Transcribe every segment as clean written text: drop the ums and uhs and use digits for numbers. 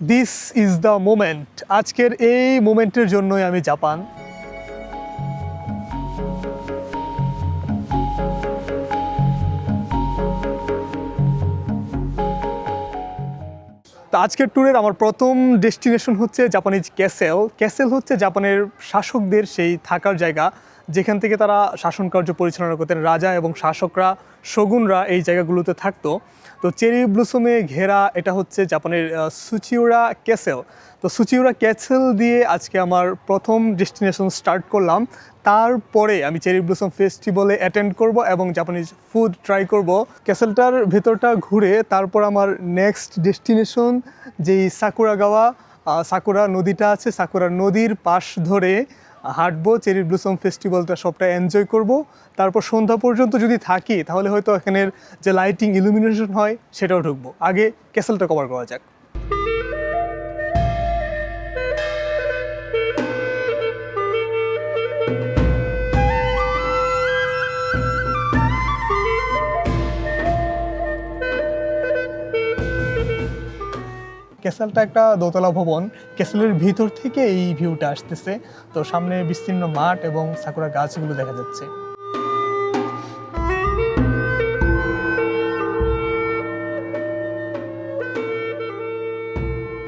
This is the moment. আজকের এই মোমেন্টের জন্যই আমি জাপান। তো আজকের ট্যুরের আমার প্রথম ডেস্টিনেশন হচ্ছে জাপানিজ ক্যাসেল। ক্যাসেল হচ্ছে জাপানের শাসকদের সেই থাকার জায়গা, যেখান থেকে তারা শাসন কার্য পরিচালনা করতেন। রাজা এবং শাসকরা, শগুনরা এই জায়গাগুলোতে থাকতো। তো চেরি ব্লুসমে ঘেরা এটা হচ্ছে জাপানের সুচিউরা ক্যাসেল। তো সুচিউরা ক্যাসেল দিয়ে আজকে আমার প্রথম ডেস্টিনেশন স্টার্ট করলাম। তারপরে আমি চেরি ব্লুসম ফেস্টিভ্যালে অ্যাটেন্ড করব এবং জাপানিজ ফুড ট্রাই করব। ক্যাসেলটার ভেতরটা ঘুরে তারপর আমার নেক্সট ডেস্টিনেশন যেই সাকুরাগাওয়া সাকুরা নদীটা আছে, সাকুরা নদীর পাশ ধরে হাঁটবো, চেরি ব্লুসম ফেস্টিভ্যালটা সবটা এনজয় করব। তারপর সন্ধ্যা পর্যন্ত যদি থাকি তাহলে হয়তো এখানের যে লাইটিং ইলুমিনেশন হয় সেটাও ঢুকবো। আগে ক্যাসেলটা কভার করা যাক। ক্যাসেলটা একটা দোতলা ভবন। ক্যাসেলের ভিতর থেকে এই ভিউটা আসতেছে। তো সামনে বিস্তীর্ণ মাঠ এবং সাকুরা গাছগুলো দেখা যাচ্ছে।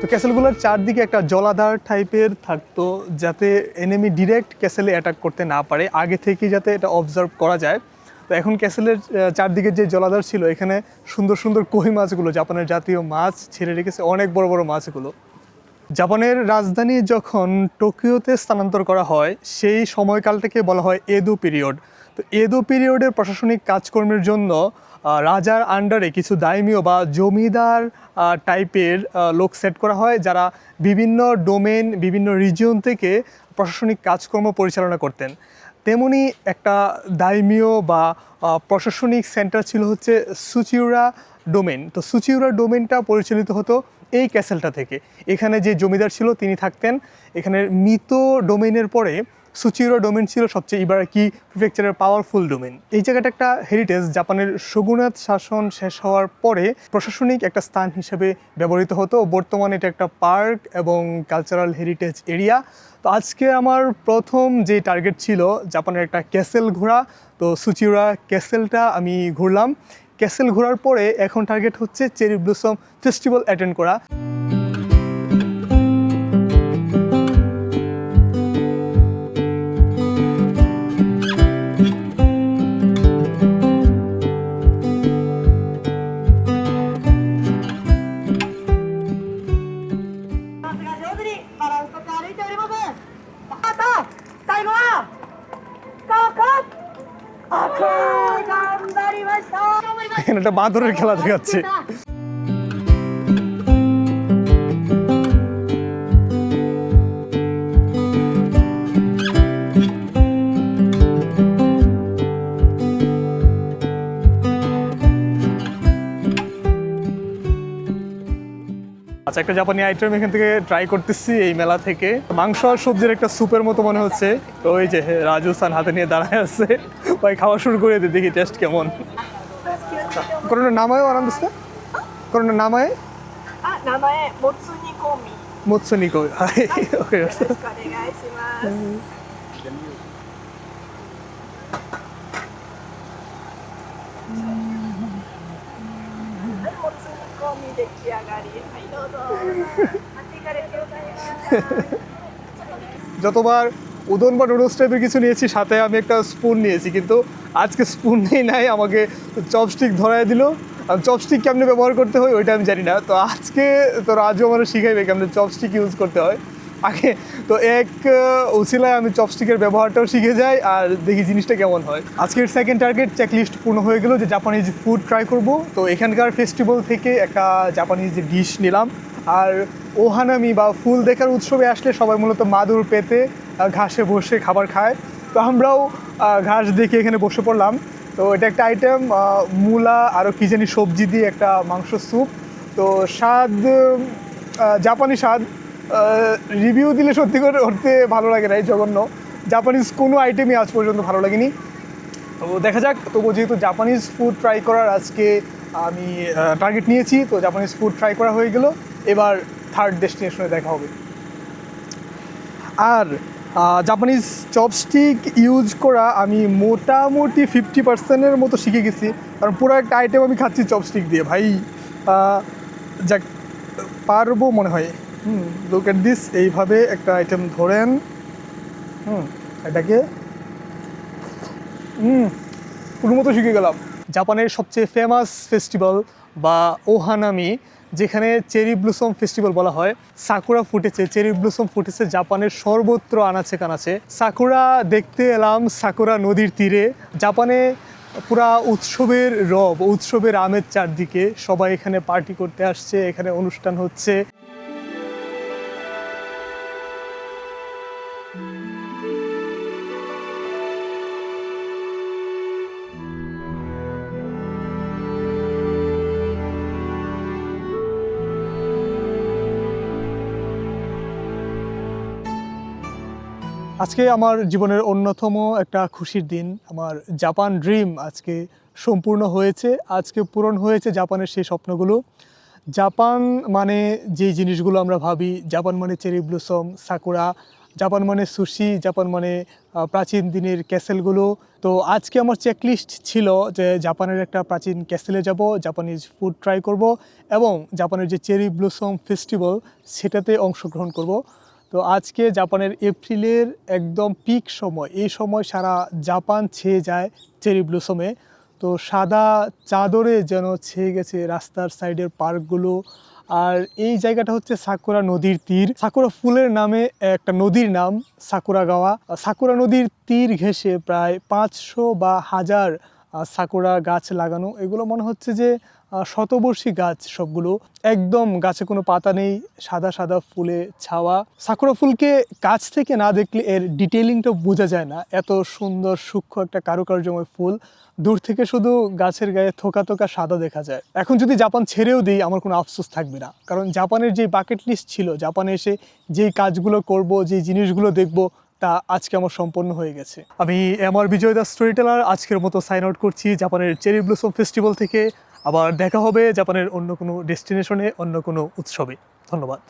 তো ক্যাসেলগুলোর চারদিকে একটা জলাধার টাইপের থাকতো, যাতে এনিমি ডিরেক্ট ক্যাসেলে অ্যাটাক করতে না পারে, আগে থেকে যাতে এটা অবজার্ভ করা যায়। তো এখন ক্যাসেলের চারদিকে যে জলাধার ছিল, এখানে সুন্দর সুন্দর কই মাছগুলো, জাপানের জাতীয় মাছ ছেড়ে রেখেছে, অনেক বড় বড় মাছগুলো। জাপানের রাজধানী যখন টোকিওতে স্থানান্তর করা হয় সেই সময়কালটাকে বলা হয় এদো পিরিয়ড। তো এদো পিরিয়ডের প্রশাসনিক কাজকর্মের জন্য রাজার আন্ডারে কিছু দাইমিও বা জমিদার টাইপের লোক সেট করা হয়, যারা বিভিন্ন ডোমেন, বিভিন্ন রিজিয়ন থেকে প্রশাসনিক কাজকর্ম পরিচালনা করতেন। তেমনি একটা দাইমিও বা প্রশাসনিক সেন্টার ছিল হচ্ছে সুচিউরা ডোমেন। তো সুচিউরা ডোমেনটা পরিচালিত হতো এই ক্যাসেলটা থেকে। এখানে যে জমিদার ছিল তিনি থাকতেন। এখানের মিতো ডোমেনের পরে সুচিউরা ডোমেন ছিল সবচেয়ে ইবারাকি প্রিফেকচারের পাওয়ারফুল ডোমেন। এই জায়গাটা একটা হেরিটেজ, জাপানের শোগুনাত শাসন শেষ হওয়ার পরে প্রশাসনিক একটা স্থান হিসেবে ব্যবহৃত হতো। বর্তমানে এটা একটা পার্ক এবং কালচারাল হেরিটেজ এরিয়া। তো আজকে আমার প্রথম যে টার্গেট ছিল জাপানের একটা ক্যাসেল ঘোরা। তো সুচিউরা ক্যাসেলটা আমি ঘুরলাম। ক্যাসেল ঘোরার পরে এখন টার্গেট হচ্ছে চেরি ব্লুসম ফেস্টিভ্যাল অ্যাটেন্ড করা। এখানে একটা বাঁদরের খেলা দেখাচ্ছে। আচ্ছা, একটা জাপানি আইটেম এখান থেকে ট্রাই করতেছি এই মেলা থেকে। মাংস আর সবজির একটা স্যুপের মতো মনে হচ্ছে। তো ওই যে রাজস্থান হাতে নিয়ে দাঁড়ায় আছে, ভাই খাওয়া শুরু করে দিই, দেখি টেস্ট কেমন। কোনোটা নামায়ও আরাম দিচ্ছে, কোনোটা নামায় 名前もつ煮込み。 মোৎসু নিকো। ওকে, よろしくお願いします。はい、もつ煮込み出来上がり。はい、どうぞ。あっち行かれてくださいませ。 যতবার উদন বা নুডলস টাইপের কিছু নিয়েছি সাথে আমি একটা স্পুন নিয়েছি, কিন্তু আজকে স্পুন নেই নাই, আমাকে চপস্টিক ধরায় দিল। চপস্টিক কেমনে ব্যবহার করতে হয় ওইটা আমি জানি না। তো আজকে তো রাজু আমার শিখাইবে কেমনে চপস্টিক ইউজ করতে হয় আগে। তো এক উছিলায় আমি চপস্টিকের ব্যবহারটাও শিখে যাই আর দেখি জিনিসটা কেমন হয়। আজকের সেকেন্ড টার্গেট চেকলিস্ট পূর্ণ হয়ে গেল, যে জাপানিজ ফুড ট্রাই করব। তো এখানকার ফেস্টিভ্যাল থেকে একটা জাপানিজ ডিশ নিলাম। আর ওহানামি বা ফুল দেখার উৎসবে আসলে সবাই মূলত মাদুর পেতে ঘাসে বসে খাবার খায়। তো আমরাও ঘাস দেখে এখানে বসে পড়লাম। তো এটা একটা আইটেম, মূলা আরও কী জানি সবজি দিয়ে একটা মাংস স্যুপ। তো স্বাদ জাপানি স্বাদ, রিভিউ দিলে সত্যি করে করতে ভালো লাগে না, এই জঘন্য। জাপানিজ কোনো আইটেমই আজ পর্যন্ত ভালো লাগেনি। তো দেখা যাক। তবু যেহেতু জাপানিজ ফুড ট্রাই করার আজকে আমি টার্গেট নিয়েছি, তো জাপানিজ ফুড ট্রাই করা হয়ে গেল। এবার থার্ড ডেস্টিনেশনে দেখা হবে। আর জাপানিজ চপস্টিক ইউজ করা আমি মোটামুটি 50%-এর মতো শিখে গেছি, কারণ পুরো একটা আইটেম আমি খাচ্ছি চপস্টিক দিয়ে ভাই। যাক, পারবো মনে হয়। লুক এট দিস, এইভাবে একটা আইটেম ধরেন, এটাকে পুরো মতো শিখে গেলাম। জাপানের সবচেয়ে ফেমাস ফেস্টিভ্যাল বা ওহানামি, যেখানে চেরি ব্লুসম ফেস্টিভ্যাল বলা হয়, সাকুরা ফুটেছে, চেরি ব্লুসম ফুটেছে জাপানের সর্বত্র আনাচে কানাচে। সাকুরা দেখতে এলাম সাকুরা নদীর তীরে। জাপানে পুরা উৎসবের রব, উৎসবের আমেজ চারদিকে, সবাই এখানে পার্টি করতে আসছে, এখানে অনুষ্ঠান হচ্ছে। আজকে আমার জীবনের অন্যতম একটা খুশির দিন। আমার জাপান ড্রিম আজকে সম্পূর্ণ হয়েছে, আজকে পূরণ হয়েছে জাপানের সেই স্বপ্নগুলো। জাপান মানে যেই জিনিসগুলো আমরা ভাবি, জাপান মানে চেরি ব্লুসম, সাকুরা, জাপান মানে সুশি, জাপান মানে প্রাচীন দিনের ক্যাসেলগুলো। তো আজকে আমার চেকলিস্ট ছিল যে জাপানের একটা প্রাচীন ক্যাসেলে যাব, জাপানিজ ফুড ট্রাই করব এবং জাপানের যে চেরি ব্লুসম ফেস্টিভ্যাল সেটাতে অংশগ্রহণ করব। তো আজকে জাপানের এপ্রিলের একদম পিক সময়, এই সময় সারা জাপান ছেয়ে যায় চেরি ব্লুসমে। তো সাদা চাদরে যেন ছেয়ে গেছে রাস্তার সাইডের পার্কগুলো। আর এই জায়গাটা হচ্ছে সাকুরা নদীর তীর। সাকুরা ফুলের নামে একটা নদীর নাম সাকুরাগাওয়া। সাকুরা নদীর তীর ঘেঁষে প্রায় 500 বা 1000 সাকুরা গাছ লাগানো। এগুলো মনে হচ্ছে যে শতবর্ষী গাছ সবগুলো। একদম গাছে কোনো পাতা নেই, সাদা সাদা ফুলে ছাওয়া। সাকুরা ফুলকে কাছ থেকে না দেখলে এর ডিটেইলিংটা বোঝা যায় না, এত সুন্দর সূক্ষ্ম একটা কারুকার্যময় ফুল। দূর থেকে শুধু গাছের গায়ে থোকা থোকা সাদা দেখা যায়। এখন যদি জাপান ছেড়েও দিই আমার কোনো আফসোস থাকবে না, কারণ জাপানের যে বাকেট লিস্ট ছিল, জাপানে এসে যেই কাজগুলো করব, যেই জিনিসগুলো দেখব, তা আজকে আমার সম্পন্ন হয়ে গেছে। আমি আমার বিজয় দাস স্টোরি টেলার আজকের মতো সাইন আউট করছি জাপানের চেরি ব্লসম ফেস্টিভ্যাল থেকে। আবার দেখা হবে জাপানের অন্য কোনো ডেস্টিনেশনে, অন্য কোনো উৎসবে। ধন্যবাদ।